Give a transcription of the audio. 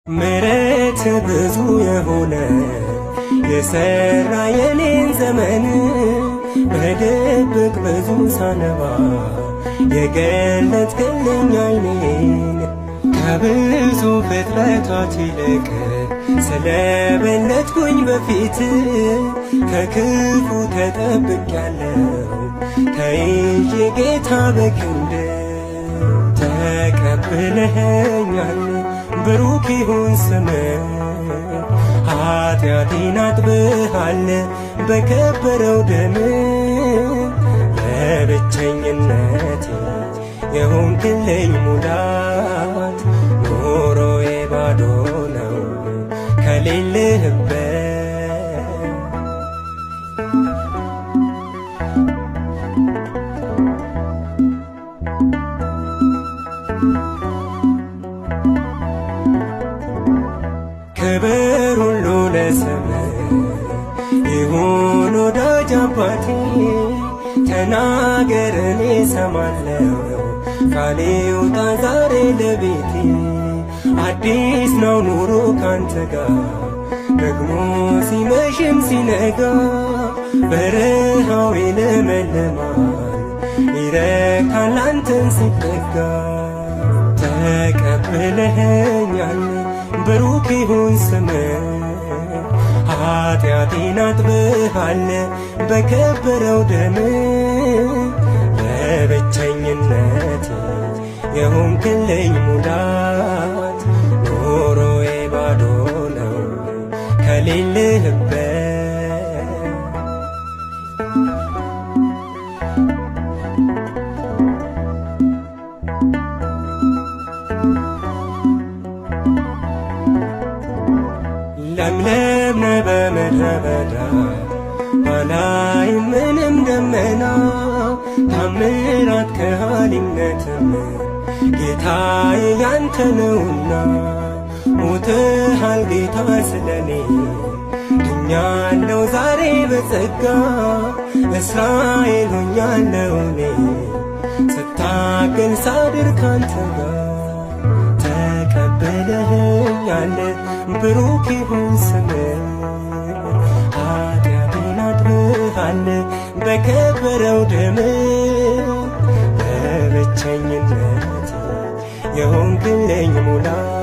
ምሕረት ብዙ የሆነ የሰራ የኔን ዘመን በድብቅ ብዙ ሳነባ የገለጥክልኝ ዓይኔን ከብዙ ፍጥረታት ይልቅ ስለበለጥኩኝ በፊት ከክፉ ተጠብቄያለሁ ተይዤ ጌታ በክንድ ተቀብለኸኛል። ብሩክ ይሁን ስምህ ኃጢአቴን አጥብሃል በከበረው ደም ለብቸኝነቴ የሆንክልኝ ሙላት ኑሮዬ ባዶ ነው ከሌለህበት ክብር ሁሉ ለስምህ ይሁን ወዳጅ አባቴ ተናገር እኔ እሰማለሁ ቃሌ ይውጣ ዛሬ ለቤቴ አዲስ ነው ኑሮ ካንተ ጋር ደግሞ ሲመሽም ሲነጋ በረሃው ይለመልማል ይረካል አንተን ሲጠጋ ተቀብለኸኛል ብሩክ ይሁን ስምህ ኃጢአቴን አጥብሃል በከበረው ደም በብቸኝነቴ የሆንክልኝ ሙላት ኑሮዬ ባዶ ነው ከሌለህበት ለምለም ነህ በምድረ በዳ ባላይም ምንም ደመና ታምራት ከሃሊነትም ጌታዬ ያንተ ነውና ሞትሃል ጌታ ስለኔ ድኛለሁ ዛሬ በጸጋ እስራኤል ሆኛለሁ እኔ ስታገል ሳድር ካንተ ጋር ተቀበለኸኛል ብሩክ ይሁን ስምህ ኃጢአቴን አጥብሃል በከበረው ደም በብቸኝነት የሆንክልኝ ሙላት